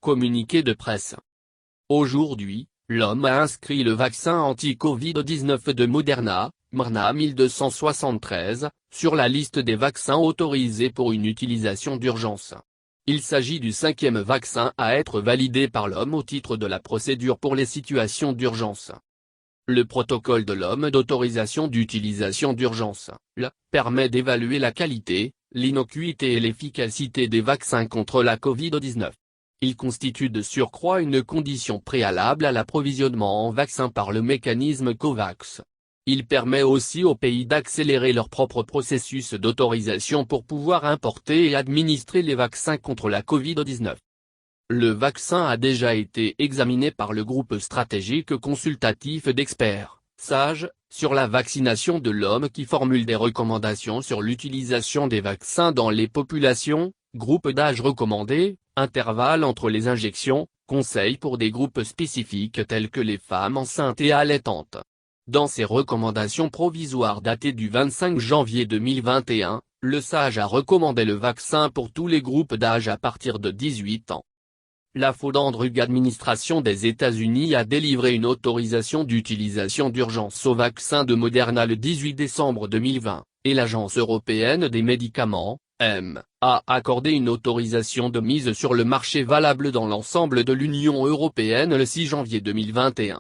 Communiqué de presse. Aujourd'hui, l'OMS a inscrit le vaccin anti-Covid-19 de Moderna, mRNA 1273, sur la liste des vaccins autorisés pour une utilisation d'urgence. Il s'agit du 5e vaccin à être validé par l'OMS au titre de la procédure pour les situations d'urgence. Le protocole de l'OMS d'autorisation d'utilisation d'urgence, permet d'évaluer la qualité, l'innocuité et l'efficacité des vaccins contre la Covid-19. Il constitue de surcroît une condition préalable à l'approvisionnement en vaccins par le mécanisme COVAX. Il permet aussi aux pays d'accélérer leur propre processus d'autorisation pour pouvoir importer et administrer les vaccins contre la Covid-19. Le vaccin a déjà été examiné par le groupe stratégique consultatif d'experts, SAGE, sur la vaccination de l'homme qui formule des recommandations sur l'utilisation des vaccins dans les populations, groupe d'âge recommandé, intervalle entre les injections, conseils pour des groupes spécifiques tels que les femmes enceintes et allaitantes. Dans ses recommandations provisoires datées du 25 janvier 2021, le SAGE a recommandé le vaccin pour tous les groupes d'âge à partir de 18 ans. La Food and Drug Administration des États-Unis a délivré une autorisation d'utilisation d'urgence au vaccin de Moderna le 18 décembre 2020, et l'Agence européenne des médicaments, EMA, a accordé une autorisation de mise sur le marché valable dans l'ensemble de l'Union européenne le 6 janvier 2021.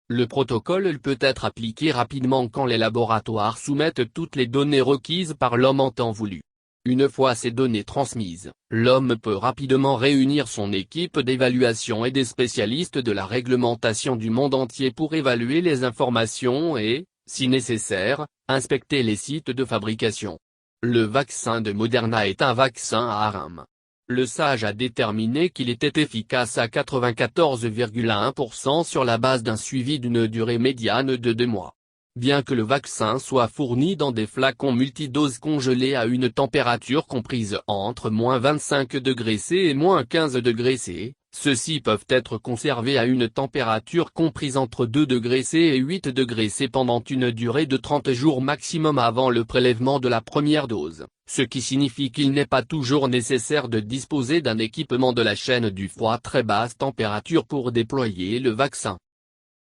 Le protocole peut être appliqué rapidement quand les laboratoires soumettent toutes les données requises par l'homme en temps voulu. Une fois ces données transmises, l'homme peut rapidement réunir son équipe d'évaluation et des spécialistes de la réglementation du monde entier pour évaluer les informations et, si nécessaire, inspecter les sites de fabrication. Le vaccin de Moderna est un vaccin à armes. Le SAGE a déterminé qu'il était efficace à 94,1% sur la base d'un suivi d'une durée médiane de 2 mois. Bien que le vaccin soit fourni dans des flacons multidoses congelés à une température comprise entre -25°C et -15°C, ceux-ci peuvent être conservés à une température comprise entre 2°C et 8°C pendant une durée de 30 jours maximum avant le prélèvement de la première dose, ce qui signifie qu'il n'est pas toujours nécessaire de disposer d'un équipement de la chaîne du froid à très basse température pour déployer le vaccin.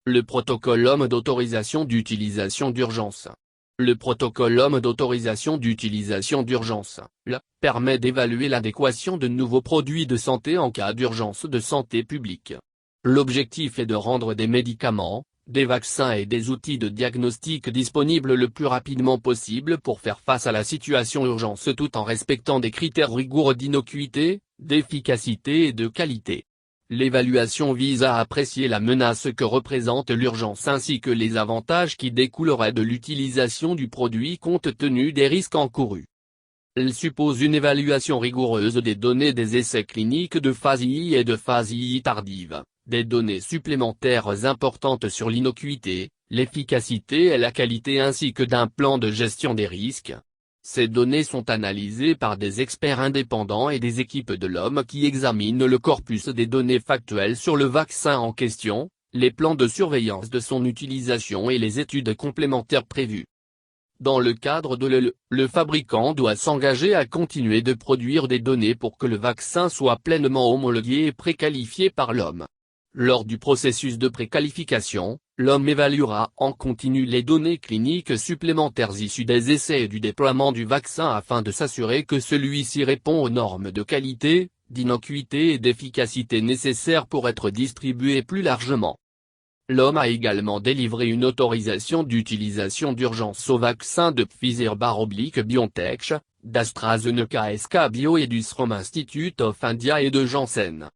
Le protocole OMS d'autorisation d'utilisation d'urgence. Le protocole OMS d'autorisation d'utilisation d'urgence, permet d'évaluer l'adéquation de nouveaux produits de santé en cas d'urgence de santé publique. L'objectif est de rendre des médicaments, des vaccins et des outils de diagnostic disponibles le plus rapidement possible pour faire face à la situation d'urgence tout en respectant des critères rigoureux d'innocuité, d'efficacité et de qualité. L'évaluation vise à apprécier la menace que représente l'urgence ainsi que les avantages qui découleraient de l'utilisation du produit compte tenu des risques encourus. Elle suppose une évaluation rigoureuse des données des essais cliniques de phase II et de phase II tardive, des données supplémentaires importantes sur l'innocuité, l'efficacité et la qualité ainsi que d'un plan de gestion des risques. Ces données sont analysées par des experts indépendants et des équipes de l'OMS qui examinent le corpus des données factuelles sur le vaccin en question, les plans de surveillance de son utilisation et les études complémentaires prévues. Dans le cadre de le fabricant doit s'engager à continuer de produire des données pour que le vaccin soit pleinement homologué et préqualifié par l'OMS. Lors du processus de préqualification, l'OMS évaluera en continu les données cliniques supplémentaires issues des essais et du déploiement du vaccin afin de s'assurer que celui-ci répond aux normes de qualité, d'innocuité et d'efficacité nécessaires pour être distribué plus largement. L'OMS a également délivré une autorisation d'utilisation d'urgence au vaccin de Pfizer-BioNTech, d'AstraZeneca SK Bio et du Serum Institute of India et de Janssen.